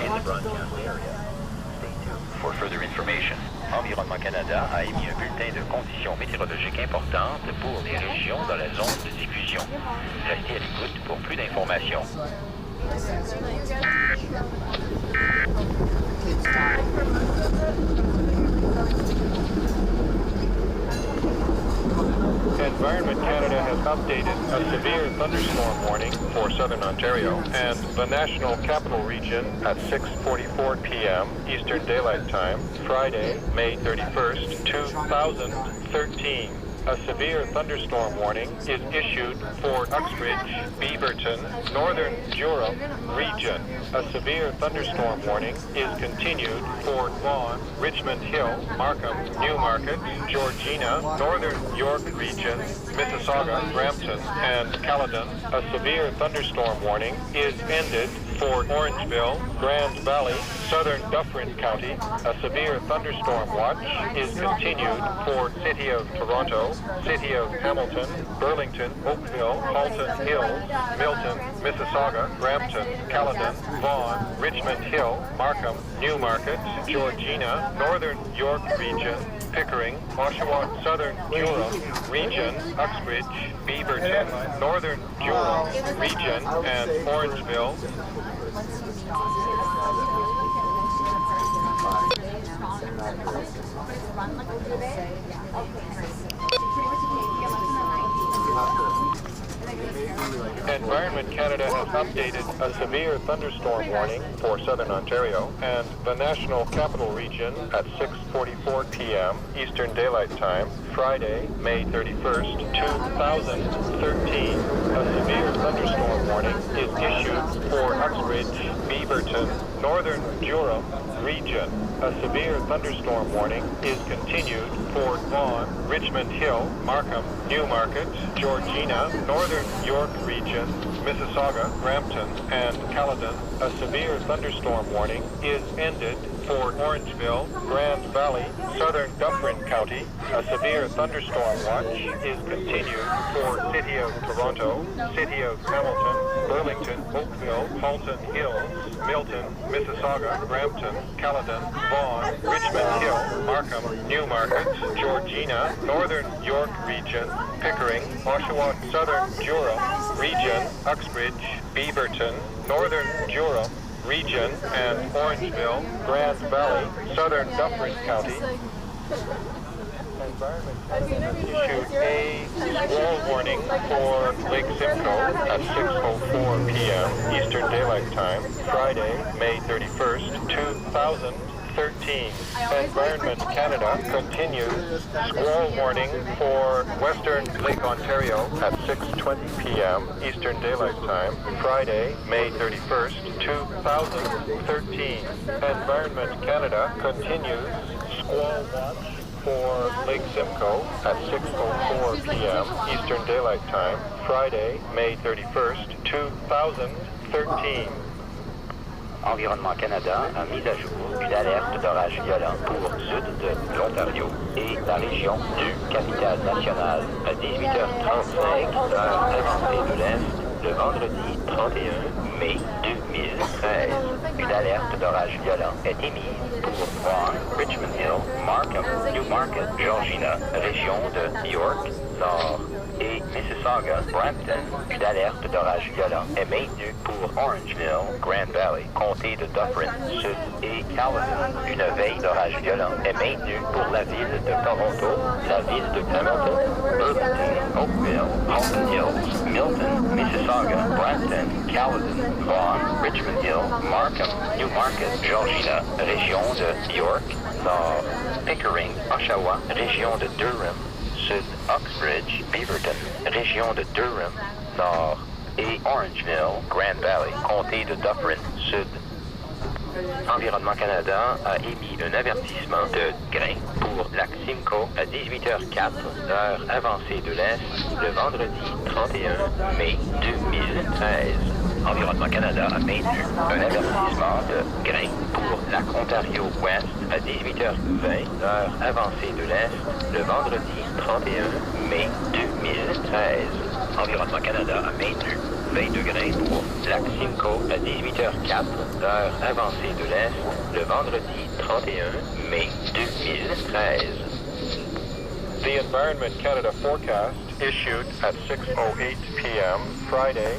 in the broadcast area. Stay tuned for further information. Environnement Canada a émis un bulletin de conditions météorologiques importantes pour les régions dans la zone de diffusion. Restez à l'écoute pour plus d'informations. Environment Canada has updated a severe thunderstorm warning for southern Ontario and the National Capital Region at 6:44 p.m. Eastern Daylight Time, Friday, May 31st, 2013. A severe thunderstorm warning is issued for Uxbridge, Beaverton, Northern Durham region. A severe thunderstorm warning is continued for Vaughan, Richmond Hill, Markham, Newmarket, Georgina, Northern York region, Mississauga, Brampton, and Caledon. A severe thunderstorm warning is ended for Orangeville, Grand Valley, Southern Dufferin County. A severe thunderstorm watch is continued for City of Toronto, City of Hamilton, Burlington, Oakville, Halton Hills, Milton, Mississauga, Brampton, Caledon, Vaughan, Richmond Hill, Markham, Newmarket, Georgina, Northern York region, Pickering, Oshawa, Southern Durham region, Uxbridge, Beaverton, Northern Durham region, and Orangeville. Environment Canada has updated a severe thunderstorm warning for southern Ontario and the National Capital Region at 6:44 p.m. Eastern Daylight Time, Friday, May 31st, 2013. A severe thunderstorm warning is issued for Uxbridge, Beaverton, Northern Durham region. A severe thunderstorm warning is continued for Vaughan, Richmond Hill, Markham, Newmarket, Georgina, Northern York region, Mississauga, Brampton, and Caledon. A severe thunderstorm warning is ended for Orangeville, Grand Valley, Southern Dufferin County. A severe thunderstorm watch is continued for City of Toronto, City of Hamilton, Burlington, Oakville, Halton Hills, Milton, Mississauga, Brampton, Caledon, Vaughan, Richmond Hill, Markham, Newmarket, Georgina, Northern York region, Pickering, Oshawa, Southern Durham region, Uxbridge, Beaverton, Northern Durham region, and Orangeville, Grand Valley, Southern Dufferin County. Environment issued a squall warning for Lake Simcoe at 6:04 p.m. Eastern Daylight Time, Friday, May 31st, 2013. Environment Canada continues squall warning for Western Lake Ontario at 6:20 p.m. Eastern Daylight Time, Friday, May 31st, 2013. Environment Canada continues squall watch for Lake Simcoe at 6:04 p.m. Eastern Daylight Time, Friday, May 31st, 2013. Environnement Canada a mis à jour une alerte d'orage violent pour sud de l'Ontario et la région du Capitale-Nationale à 18h35 heure avancée de l'Est le vendredi 31 mai 2013. Une alerte d'orage violent est émise pour Vaughan, Richmond Hill, Markham, Newmarket, Georgina, région de York, Nord et Mississauga, Brampton. Une alerte d'orage violent est maintenue pour Orangeville, Grand Valley, comté de Dufferin, Sud et Caledon. Une veille d'orage violent est maintenue pour la ville de Toronto, la ville de Hamilton, Burlington, Oakville, Halton Hills, Milton, Mississauga, Brampton, Caledon, Vaughan, Richmond Hill, Markham, Newmarket, Georgina, région de York, Nord, Pickering, Oshawa, région de Durham, Sud, Uxbridge, Beaverton, région de Durham, Nord, et Orangeville, Grand Valley, comté de Dufferin, Sud. Environnement Canada a émis un avertissement de grain pour lac Simcoe à 18h04, heure avancée de l'Est, le vendredi 31 mai 2013. Environnement Canada a maintenu un avertissement de grain pour lac Ontario-Ouest à 18h20, heure avancée de l'Est, le vendredi 31 mai 2013. Environnement Canada a maintenu 20 degrés pour Lac Simcoe à 18h04, heure avancée de l'Est, le vendredi 31 mai 2013. The Environment Canada forecast issued at 6:08 p.m. Friday,